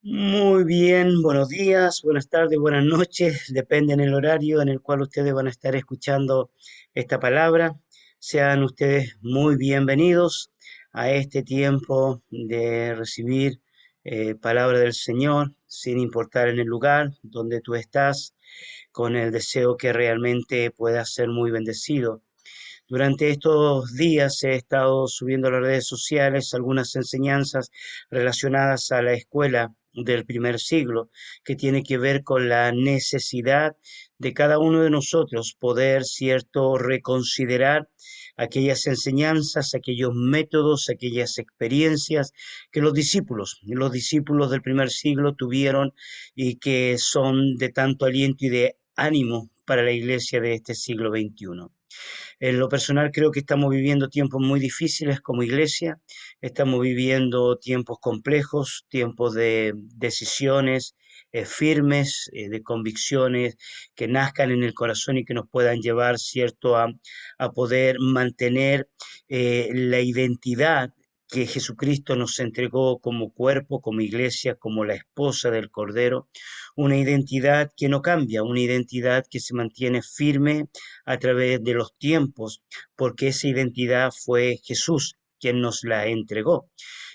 Muy bien, buenos días, buenas tardes, buenas noches, depende en el horario en el cual ustedes van a estar escuchando esta palabra. Sean ustedes muy bienvenidos a este tiempo de recibir palabra del Señor, sin importar en el lugar donde tú estás, con el deseo que realmente puedas ser muy bendecido. Durante estos días he estado subiendo a las redes sociales algunas enseñanzas relacionadas a la escuela del primer siglo, que tiene que ver con la necesidad de cada uno de nosotros poder, cierto, reconsiderar aquellas enseñanzas, aquellos métodos, aquellas experiencias que los discípulos del primer siglo tuvieron y que son de tanto aliento y de ánimo para la iglesia de este siglo XXI. En lo personal creo que estamos viviendo tiempos muy difíciles como iglesia, estamos viviendo tiempos complejos, tiempos de decisiones firmes, de convicciones que nazcan en el corazón y que nos puedan llevar, cierto, a poder mantener la identidad que Jesucristo nos entregó como cuerpo, como iglesia, como la esposa del Cordero, una identidad que no cambia, una identidad que se mantiene firme a través de los tiempos, porque esa identidad fue Jesús quien nos la entregó.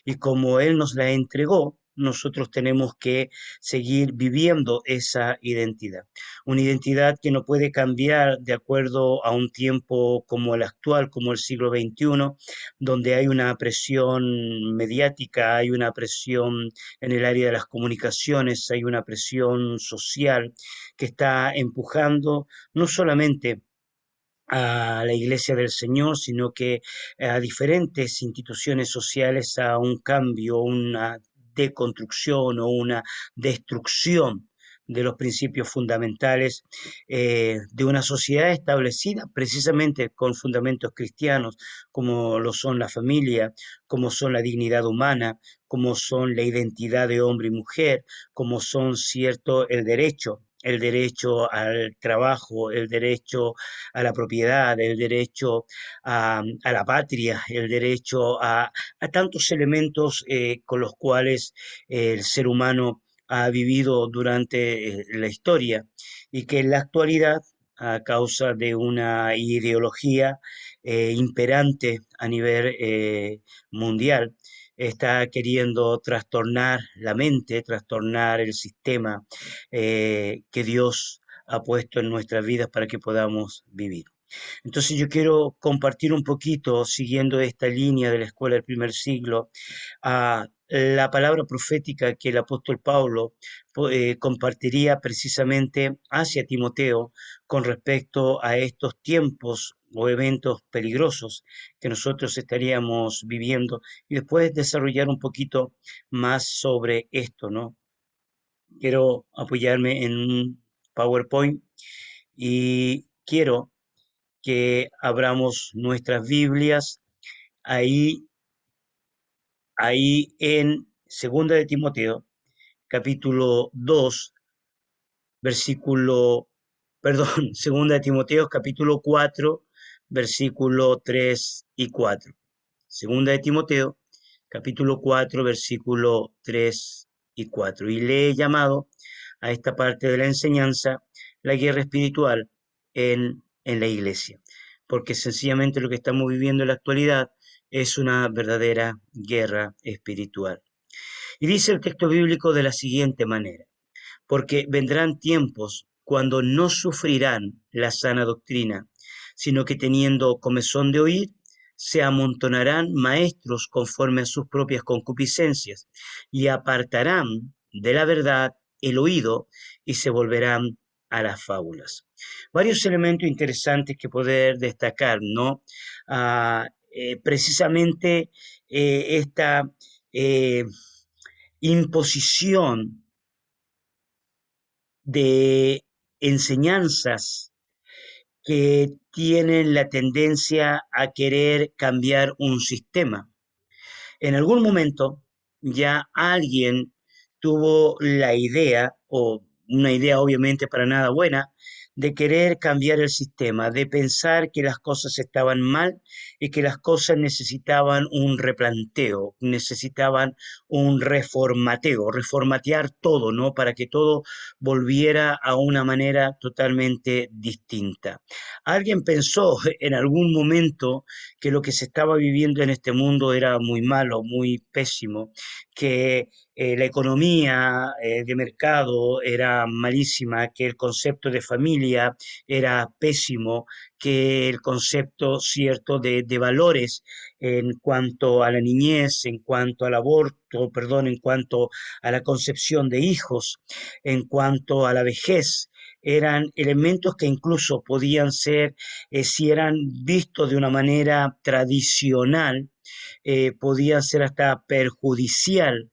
Y como Él nos la entregó, nosotros tenemos que seguir viviendo esa identidad. Una identidad que no puede cambiar de acuerdo a un tiempo como el actual, como el siglo XXI, donde hay una presión mediática, hay una presión en el área de las comunicaciones, hay una presión social que está empujando no solamente a la Iglesia del Señor, sino que a diferentes instituciones sociales a un cambio, una deconstrucción o una destrucción de los principios fundamentales de una sociedad establecida precisamente con fundamentos cristianos, como lo son la familia, como son la dignidad humana, como son la identidad de hombre y mujer, como son, cierto, el derecho al trabajo, el derecho a la propiedad, el derecho a la patria, el derecho a tantos elementos con los cuales el ser humano ha vivido durante la historia y que en la actualidad, a causa de una ideología imperante a nivel mundial, está queriendo trastornar la mente, trastornar el sistema que Dios ha puesto en nuestras vidas para que podamos vivir. Entonces yo quiero compartir un poquito, siguiendo esta línea de la escuela del primer siglo, a la palabra profética que el apóstol Pablo compartiría precisamente hacia Timoteo con respecto a estos tiempos o eventos peligrosos que nosotros estaríamos viviendo y después desarrollar un poquito más sobre esto, ¿no? Quiero apoyarme en un PowerPoint y quiero que abramos nuestras Biblias ahí, ahí en Segunda de Timoteo, capítulo 2 versículo, perdón, Segunda de Timoteo, capítulo 4 versículo 3 y 4. Segunda de Timoteo, capítulo 4 versículo 3 y 4. Y le he llamado a esta parte de la enseñanza la guerra espiritual en la iglesia, porque sencillamente lo que estamos viviendo en la actualidad es una verdadera guerra espiritual. Y dice el texto bíblico de la siguiente manera: porque vendrán tiempos cuando no sufrirán la sana doctrina, sino que teniendo comezón de oír, se amontonarán maestros conforme a sus propias concupiscencias, y apartarán de la verdad el oído y se volverán a las fábulas. Varios elementos interesantes que poder destacar, ¿no? Precisamente esta eh, imposición de enseñanzas que tienen la tendencia a querer cambiar un sistema. En algún momento ya alguien tuvo la idea, o una idea obviamente para nada buena, de querer cambiar el sistema, de pensar que las cosas estaban mal y que las cosas necesitaban un replanteo, necesitaban un reformateo, reformatear todo, ¿no? Para que todo volviera a una manera totalmente distinta. Alguien pensó en algún momento que lo que se estaba viviendo en este mundo era muy malo, muy pésimo, que la economía de mercado era malísima, que el concepto de familia era pésimo, que el concepto cierto de valores en cuanto a la niñez, en cuanto al aborto, perdón, en cuanto a la concepción de hijos, en cuanto a la vejez, eran elementos que incluso podían ser, si eran vistos de una manera tradicional, podían ser hasta perjudicial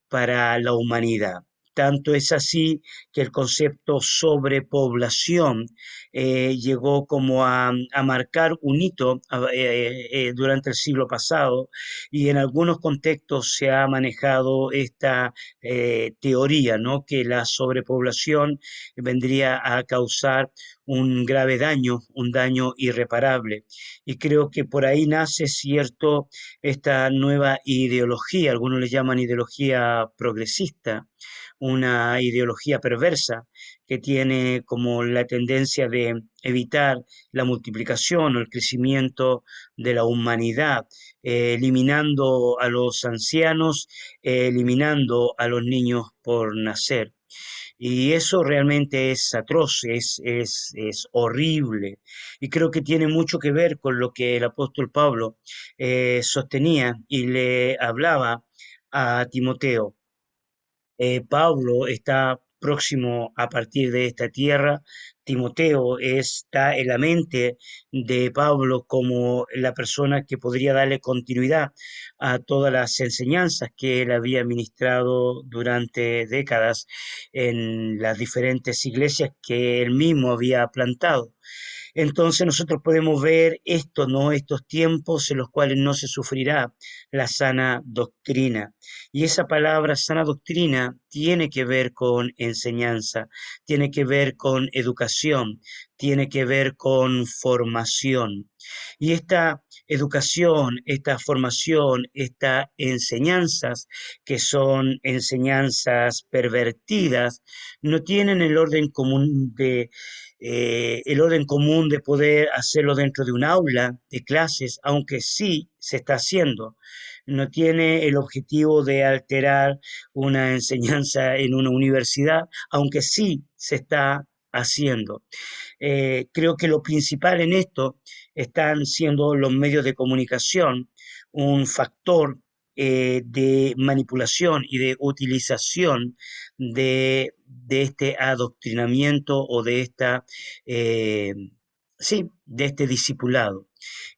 para la humanidad. Tanto es así que el concepto sobrepoblación llegó como a marcar un hito durante el siglo pasado y en algunos contextos se ha manejado esta teoría, ¿no? Que la sobrepoblación vendría a causar un grave daño, un daño irreparable. Y creo que por ahí nace cierto esta nueva ideología, algunos le llaman ideología progresista, una ideología perversa que tiene como la tendencia de evitar la multiplicación o el crecimiento de la humanidad, eliminando a los ancianos, eliminando a los niños por nacer. Y eso realmente es atroz, es horrible. Y creo que tiene mucho que ver con lo que el apóstol Pablo sostenía y le hablaba a Timoteo. Pablo está próximo a partir de esta tierra. Timoteo está en la mente de Pablo como la persona que podría darle continuidad a todas las enseñanzas que él había ministrado durante décadas en las diferentes iglesias que él mismo había plantado. Entonces nosotros podemos ver esto, ¿no? Estos tiempos en los cuales no se sufrirá la sana doctrina. Y esa palabra sana doctrina tiene que ver con enseñanza, tiene que ver con educación, tiene que ver con formación. Y esta educación, esta formación, estas enseñanzas, que son enseñanzas pervertidas, no tienen el orden común de poder hacerlo dentro de un aula de clases, aunque sí se está haciendo. No tiene el objetivo de alterar una enseñanza en una universidad, aunque sí se está haciendo. Creo que lo principal en esto están siendo los medios de comunicación, un factor de manipulación y de utilización de este adoctrinamiento o de eh, sí, de este discipulado.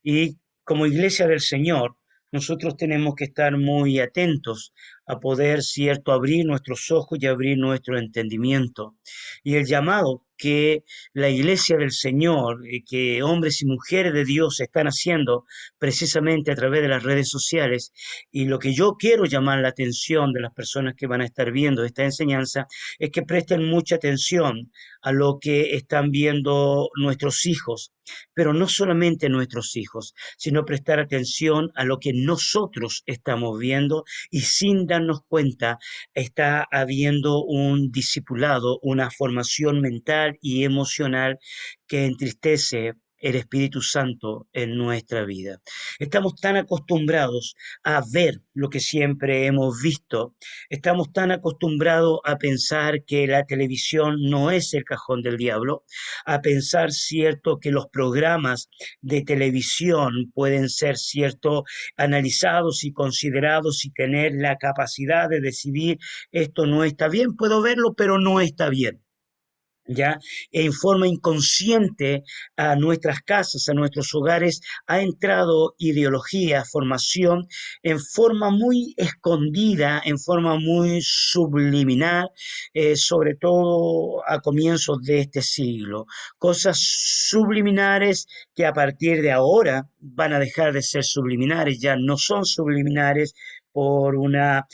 Y como iglesia del Señor, nosotros tenemos que estar muy atentos a poder, cierto, abrir nuestros ojos y abrir nuestro entendimiento. Y el llamado que la iglesia del Señor, que hombres y mujeres de Dios están haciendo precisamente a través de las redes sociales, y lo que yo quiero llamar la atención de las personas que van a estar viendo esta enseñanza, es que presten mucha atención a lo que están viendo nuestros hijos, pero no solamente nuestros hijos, sino prestar atención a lo que nosotros estamos viendo y sin darnos cuenta está habiendo un discipulado, una formación mental y emocional que entristece el Espíritu Santo en nuestra vida. Estamos tan acostumbrados a ver lo que siempre hemos visto, estamos tan acostumbrados a pensar que la televisión no es el cajón del diablo, a pensar, cierto, que los programas de televisión pueden ser, cierto, analizados y considerados y tener la capacidad de decidir esto no está bien, puedo verlo, pero no está bien. ¿Ya? En forma inconsciente a nuestras casas, a nuestros hogares, ha entrado ideología, formación, en forma muy escondida, en forma muy subliminal, sobre todo a comienzos de este siglo. Cosas subliminares que a partir de ahora van a dejar de ser subliminares, ya no son subliminares por una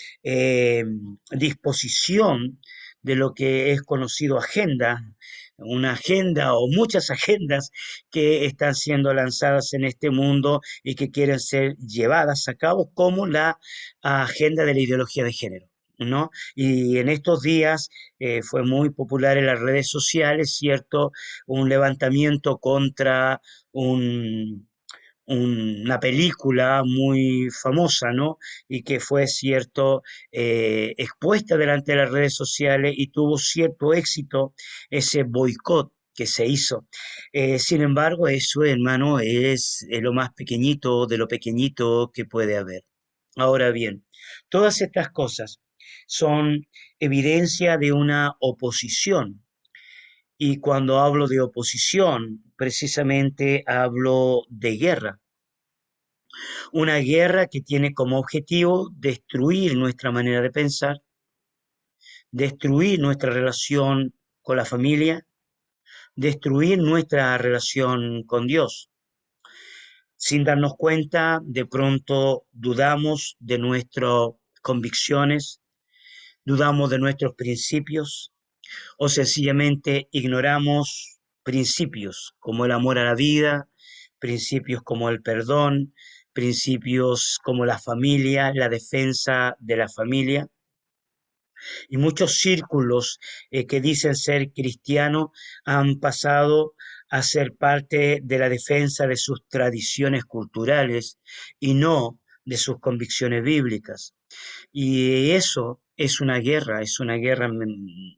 disposición de lo que es conocido agenda, una agenda o muchas agendas que están siendo lanzadas en este mundo y que quieren ser llevadas a cabo, como la agenda de la ideología de género, ¿no? Y en estos días fue muy popular en las redes sociales, ¿cierto? Un levantamiento contra un una película muy famosa, ¿no? Y que fue cierto, expuesta delante de las redes sociales y tuvo cierto éxito ese boicot que se hizo. Sin embargo, eso, hermano, es lo más pequeñito de lo pequeñito que puede haber. Ahora bien, todas estas cosas son evidencia de una oposición. Y cuando hablo de oposición, precisamente hablo de guerra. Una guerra que tiene como objetivo destruir nuestra manera de pensar, destruir nuestra relación con la familia, destruir nuestra relación con Dios. Sin darnos cuenta, de pronto dudamos de nuestras convicciones, dudamos de nuestros principios o sencillamente ignoramos principios como el amor a la vida, principios como el perdón, principios como la familia, la defensa de la familia. Y muchos círculos que dicen ser cristianos han pasado a ser parte de la defensa de sus tradiciones culturales y no de sus convicciones bíblicas. Y eso es una guerra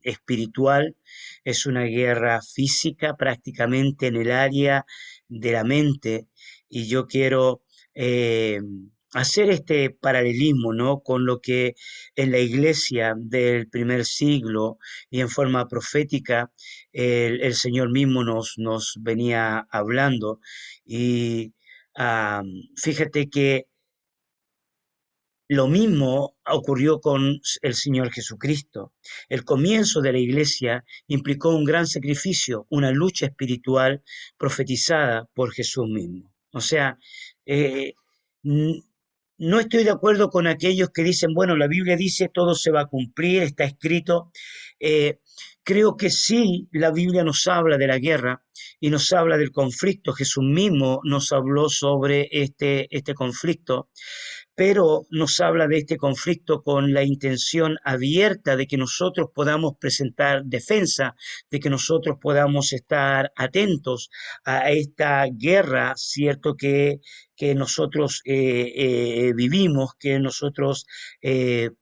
espiritual, es una guerra física prácticamente en el área de la mente. Y yo quiero hacer este paralelismo, ¿no? Con lo que en la iglesia del primer siglo y en forma profética el Señor mismo nos venía hablando. Y fíjate que lo mismo ocurrió con el Señor Jesucristo. El comienzo de la iglesia implicó un gran sacrificio, una lucha espiritual profetizada por Jesús mismo. O sea, eh, no estoy de acuerdo con aquellos que dicen, bueno, la Biblia dice todo se va a cumplir, está escrito. Eh, Creo que sí, la Biblia nos habla de la guerra y nos habla del conflicto. Jesús mismo nos habló sobre este conflicto, pero nos habla de este conflicto con la intención abierta de que nosotros podamos presentar defensa, de que nosotros podamos estar atentos a esta guerra, ¿cierto? Que nosotros vivimos, que nosotros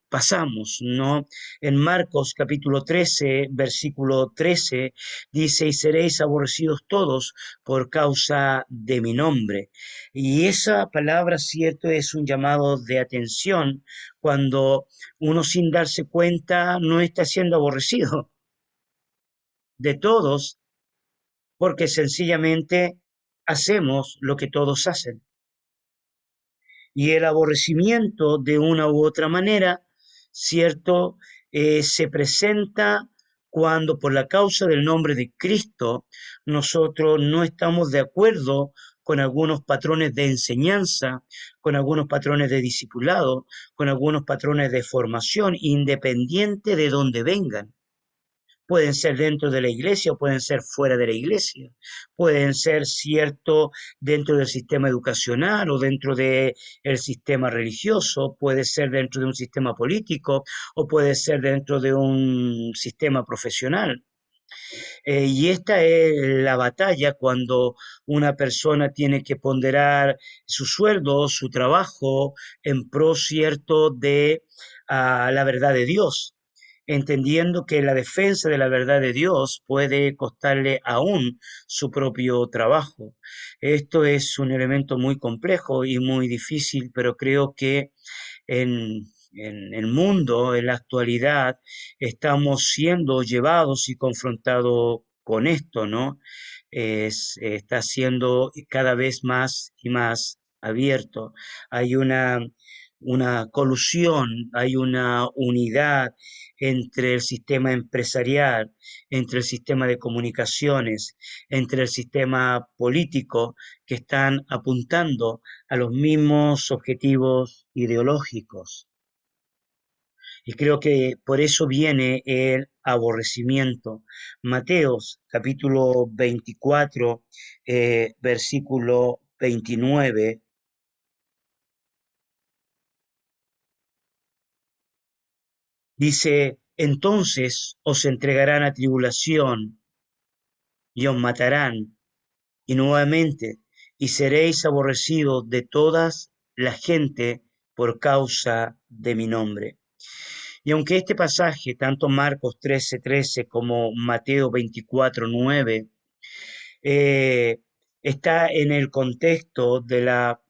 pasamos, ¿no? En Marcos capítulo 13, versículo 13, dice, y seréis aborrecidos todos por causa de mi nombre. Y esa palabra, cierto, es un llamado de atención cuando uno sin darse cuenta no está siendo aborrecido de todos porque sencillamente hacemos lo que todos hacen. Y el aborrecimiento de una u otra manera, cierto, se presenta cuando por la causa del nombre de Cristo nosotros no estamos de acuerdo con algunos patrones de enseñanza, con algunos patrones de discipulado, con algunos patrones de formación, independiente de donde vengan. Pueden ser dentro de la iglesia o pueden ser fuera de la iglesia. Pueden ser cierto dentro del sistema educacional o dentro del sistema religioso, puede ser dentro de un sistema político o puede ser dentro de un sistema profesional. Y esta es la batalla cuando una persona tiene que ponderar su sueldo, su trabajo en pro cierto de la verdad de Dios, entendiendo que la defensa de la verdad de Dios puede costarle aún su propio trabajo. Esto es un elemento muy complejo y muy difícil, pero creo que en el mundo, en la actualidad, estamos siendo llevados y confrontados con esto, ¿no? Está siendo cada vez más y más abierto. Hay una colusión, hay una unidad entre el sistema empresarial, entre el sistema de comunicaciones, entre el sistema político, que están apuntando a los mismos objetivos ideológicos. Y creo que por eso viene el aborrecimiento. Mateos capítulo 24, versículo 29, dice, entonces os entregarán a tribulación y os matarán, y nuevamente, y seréis aborrecidos de todas la gente por causa de mi nombre. Y aunque este pasaje, tanto Marcos 13:13 como Mateo 24:9, eh, está en el contexto de la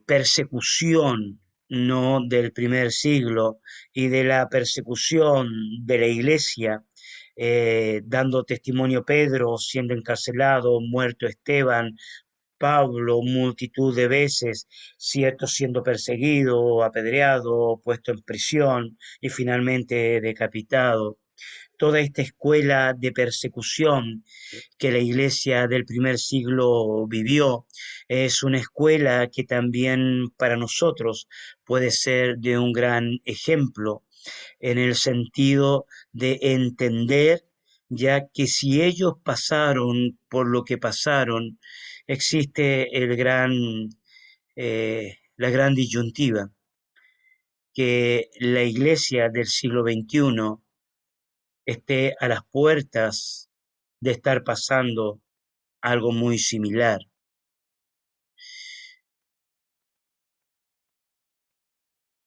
persecución, no del primer siglo, y de la persecución de la iglesia, dando testimonio Pedro, siendo encarcelado, muerto Esteban, Pablo multitud de veces, cierto siendo perseguido, apedreado, puesto en prisión y finalmente decapitado. Toda esta escuela de persecución que la iglesia del primer siglo vivió es una escuela que también para nosotros puede ser de un gran ejemplo en el sentido de entender ya que si ellos pasaron por lo que pasaron, existe la gran disyuntiva, que la iglesia del siglo XXI esté a las puertas de estar pasando algo muy similar.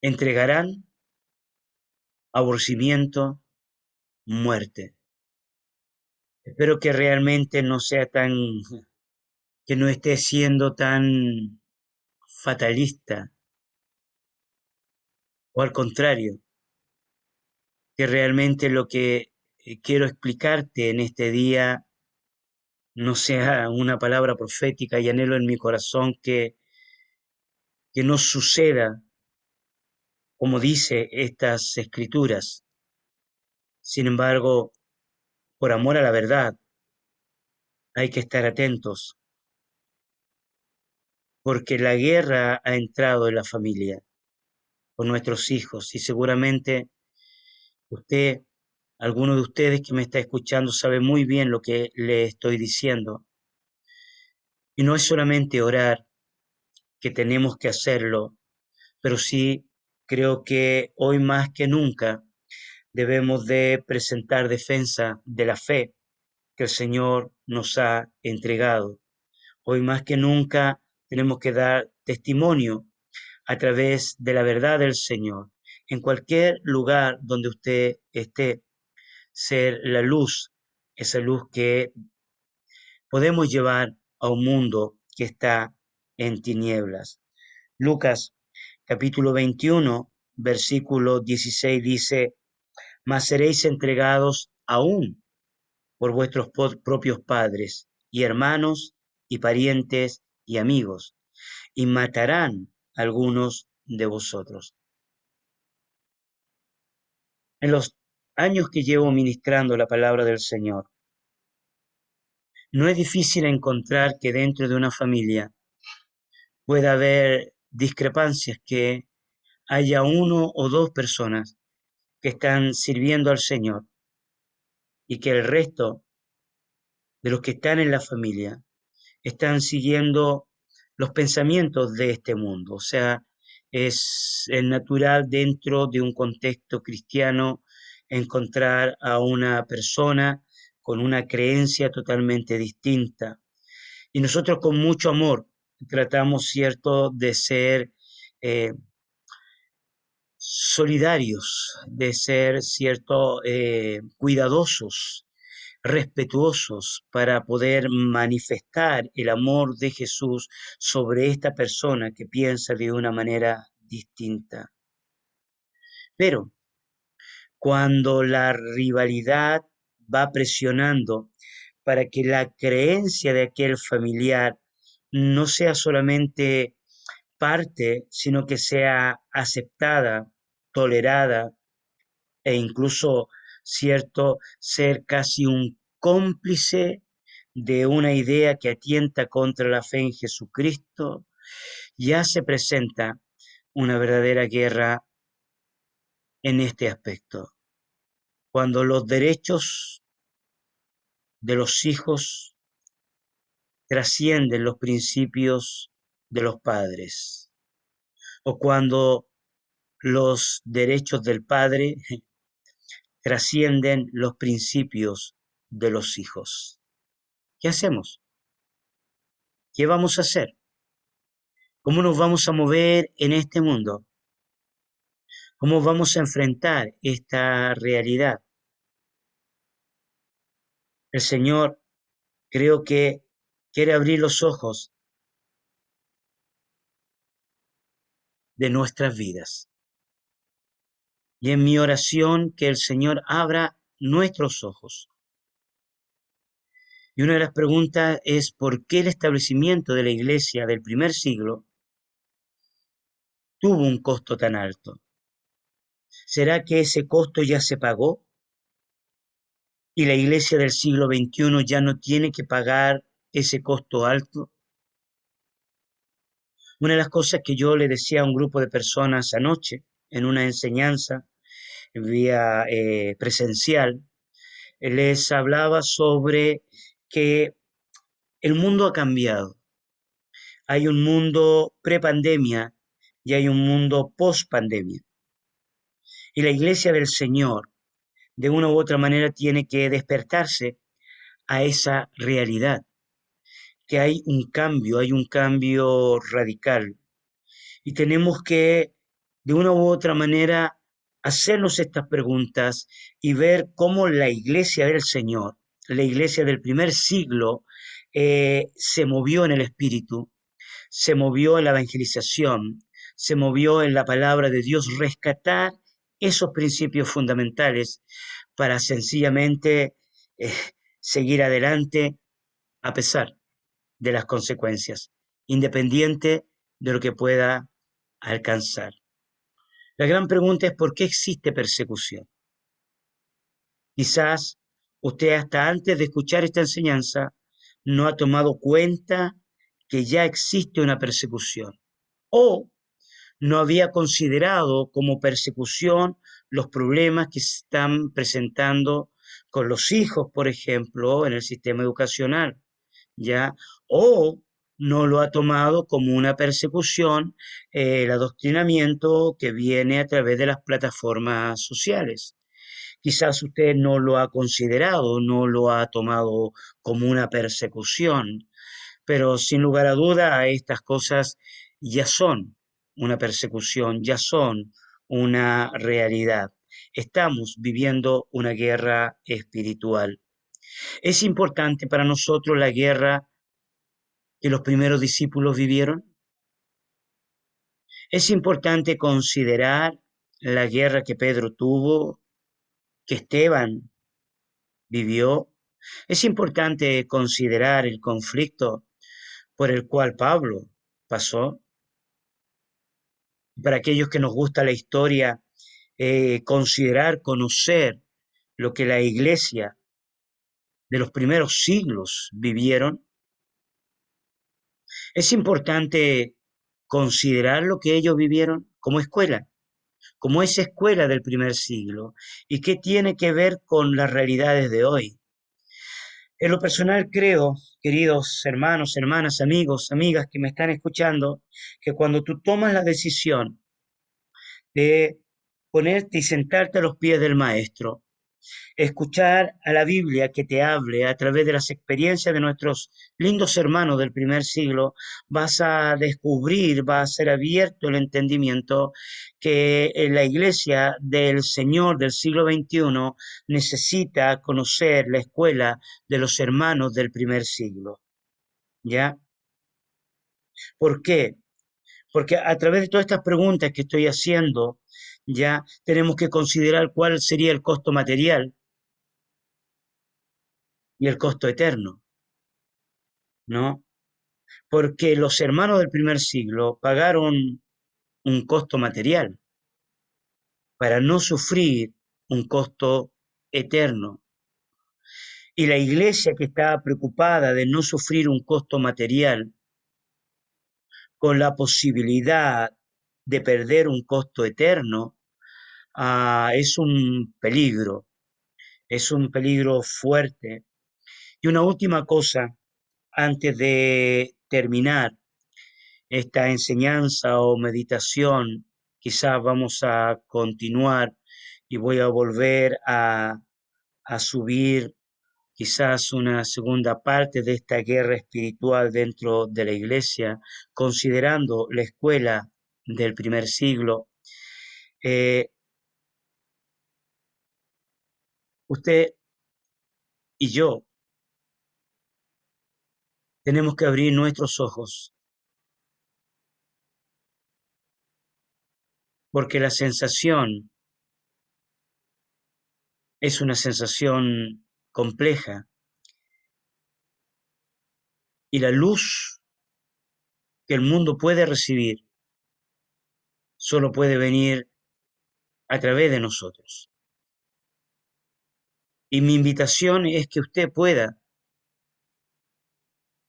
Entregarán aborrecimiento, muerte. Espero que realmente no sea tan, que no esté siendo tan fatalista, o al contrario, que realmente lo que quiero explicarte en este día no sea una palabra profética y anhelo en mi corazón que no suceda como dice estas escrituras. Sin embargo, por amor a la verdad, hay que estar atentos, porque la guerra ha entrado en la familia, con nuestros hijos, y seguramente usted, alguno de ustedes que me está escuchando, sabe muy bien lo que le estoy diciendo. Y no es solamente orar, que tenemos que hacerlo, pero sí creo que hoy más que nunca debemos de presentar defensa de la fe que el Señor nos ha entregado. Hoy más que nunca tenemos que dar testimonio a través de la verdad del Señor. En cualquier lugar donde usted esté, ser la luz, esa luz que podemos llevar a un mundo que está en tinieblas. Lucas capítulo 21, versículo 16 dice, mas seréis entregados aún por vuestros propios padres y hermanos y parientes y amigos, y matarán a algunos de vosotros. En los años que llevo ministrando la palabra del Señor, no es difícil encontrar que dentro de una familia pueda haber discrepancias, que haya uno o dos personas que están sirviendo al Señor y que el resto de los que están en la familia están siguiendo los pensamientos de este mundo. O sea, es natural dentro de un contexto cristiano encontrar a una persona con una creencia totalmente distinta. Y nosotros con mucho amor tratamos, cierto, de ser eh, solidarios, de ser, cierto, cuidadosos, respetuosos para poder manifestar el amor de Jesús sobre esta persona que piensa de una manera distinta. Pero cuando la rivalidad va presionando para que la creencia de aquel familiar no sea solamente parte, sino que sea aceptada, tolerada e incluso, cierto, ser casi un cómplice de una idea que atienta contra la fe en Jesucristo, ya se presenta una verdadera guerra en este aspecto. Cuando los derechos de los hijos trascienden los principios de los padres, o cuando los derechos del padre trascienden los principios de los hijos. ¿Qué hacemos? ¿Qué vamos a hacer? ¿Cómo nos vamos a mover en este mundo? ¿Cómo vamos a enfrentar esta realidad? El Señor creo que quiere abrir los ojos de nuestras vidas. Y en mi oración que el Señor abra nuestros ojos. Y una de las preguntas es ¿por qué el establecimiento de la iglesia del primer siglo tuvo un costo tan alto? ¿Será que ese costo ya se pagó y la iglesia del siglo XXI ya no tiene que pagar ese costo alto? Una de las cosas que yo le decía a un grupo de personas anoche en una enseñanza vía presencial, les hablaba sobre que el mundo ha cambiado. Hay un mundo prepandemia y hay un mundo post-pandemia. Y la iglesia del Señor, de una u otra manera, tiene que despertarse a esa realidad, que hay un cambio radical. Y tenemos que, de una u otra manera, hacernos estas preguntas y ver cómo la iglesia del Señor, la iglesia del primer siglo, se movió en el Espíritu, se movió en la evangelización, se movió en la palabra de Dios, rescatar esos principios fundamentales para sencillamente eh, seguir adelante a pesar de las consecuencias, independiente de lo que pueda alcanzar. La gran pregunta es ¿por qué existe persecución? Quizás usted hasta antes de escuchar esta enseñanza no ha tomado cuenta que ya existe una persecución o no había considerado como persecución los problemas que se están presentando con los hijos, por ejemplo, en el sistema educacional, ¿ya? O no lo ha tomado como una persecución el adoctrinamiento que viene a través de las plataformas sociales. Quizás usted no lo ha considerado, no lo ha tomado como una persecución, pero sin lugar a duda estas cosas ya son una persecución, ya son una realidad. Estamos viviendo una guerra espiritual. ¿Es importante para nosotros la guerra que los primeros discípulos vivieron? ¿Es importante considerar la guerra que Pedro tuvo, que Esteban vivió? ¿Es importante considerar el conflicto por el cual Pablo pasó? Para aquellos que nos gusta la historia, considerar, conocer lo que la iglesia de los primeros siglos vivieron. Es importante considerar lo que ellos vivieron como escuela, como esa escuela del primer siglo, y qué tiene que ver con las realidades de hoy. En lo personal creo, queridos hermanos, hermanas, amigos, amigas que me están escuchando, que cuando tú tomas la decisión de ponerte y sentarte a los pies del maestro, escuchar a la Biblia que te hable a través de las experiencias de nuestros lindos hermanos del primer siglo, vas a descubrir, va a ser abierto el entendimiento que la iglesia del Señor del siglo XXI necesita conocer la escuela de los hermanos del primer siglo. ¿Ya? ¿Por qué? Porque a través de todas estas preguntas que estoy haciendo, ya tenemos que considerar cuál sería el costo material y el costo eterno, ¿no? Porque los hermanos del primer siglo pagaron un costo material para no sufrir un costo eterno. Y la iglesia que estaba preocupada de no sufrir un costo material con la posibilidad de perder un costo eterno, es es un peligro fuerte. Y una última cosa, antes de terminar esta enseñanza o meditación, quizás vamos a continuar y voy a volver a subir quizás una segunda parte de esta guerra espiritual dentro de la iglesia, considerando la escuela del primer siglo. Eh, Usted y yo tenemos que abrir nuestros ojos, porque la sensación es una sensación compleja y la luz que el mundo puede recibir solo puede venir a través de nosotros. Y mi invitación es que usted pueda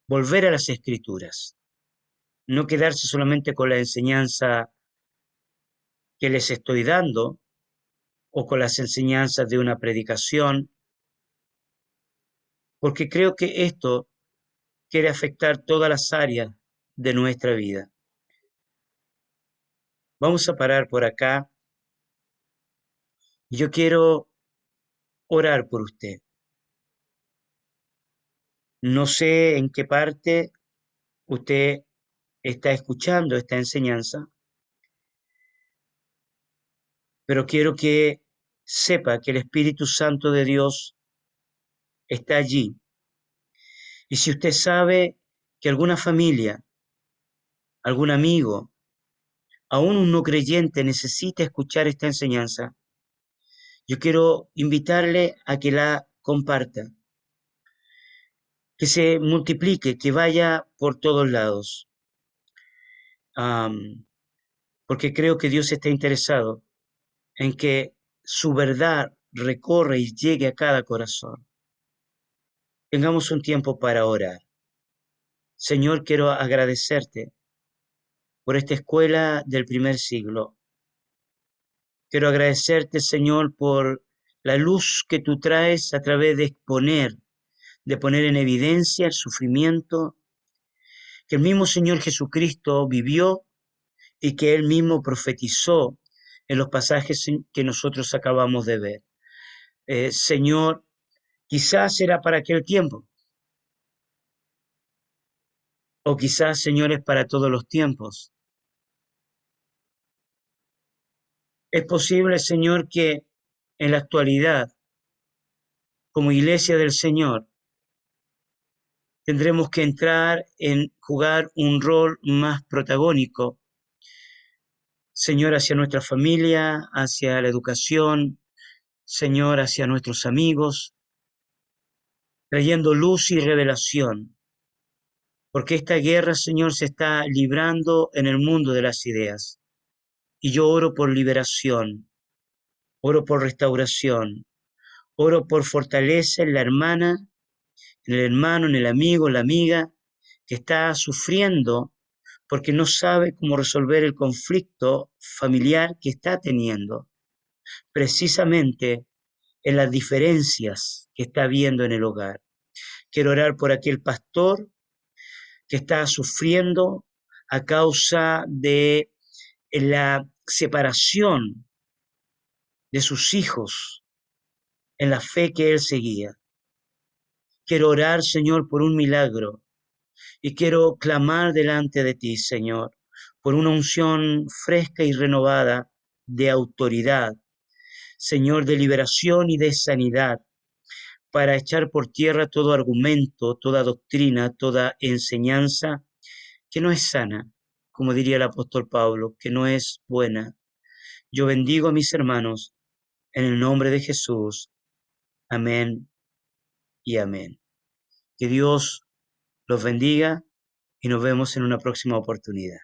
volver a las escrituras, no quedarse solamente con la enseñanza que les estoy dando o con las enseñanzas de una predicación, porque creo que esto quiere afectar todas las áreas de nuestra vida. Vamos a parar por acá y yo quiero orar por usted. No sé en qué parte usted está escuchando esta enseñanza, pero quiero que sepa que el Espíritu Santo de Dios está allí. Y si usted sabe que alguna familia, algún amigo, aún un no creyente necesita escuchar esta enseñanza, yo quiero invitarle a que la comparta, que se multiplique, que vaya por todos lados. Porque creo que Dios está interesado en que su verdad recorra y llegue a cada corazón. Tengamos un tiempo para orar. Señor, quiero agradecerte por esta escuela del primer siglo. Quiero agradecerte, Señor, por la luz que tú traes a través de exponer, de poner en evidencia el sufrimiento que el mismo Señor Jesucristo vivió y que Él mismo profetizó en los pasajes que nosotros acabamos de ver. Señor, quizás era para aquel tiempo, o quizás, Señor, es para todos los tiempos. Es posible, Señor, que en la actualidad, como iglesia del Señor, tendremos que entrar en jugar un rol más protagónico, Señor, hacia nuestra familia, hacia la educación, Señor, hacia nuestros amigos, trayendo luz y revelación, porque esta guerra, Señor, se está librando en el mundo de las ideas. Y yo oro por liberación, oro por restauración, oro por fortaleza en la hermana, en el hermano, en el amigo, la amiga, que está sufriendo porque no sabe cómo resolver el conflicto familiar que está teniendo, precisamente en las diferencias que está viendo en el hogar. Quiero orar por aquel pastor que está sufriendo a causa de la separación de sus hijos en la fe que él seguía. Quiero orar, Señor, por un milagro y quiero clamar delante de ti, Señor, por una unción fresca y renovada de autoridad, Señor, de liberación y de sanidad, para echar por tierra todo argumento, toda doctrina, toda enseñanza que no es sana, como diría el apóstol Pablo, que no es buena. Yo bendigo a mis hermanos en el nombre de Jesús. Amén y amén. Que Dios los bendiga y nos vemos en una próxima oportunidad.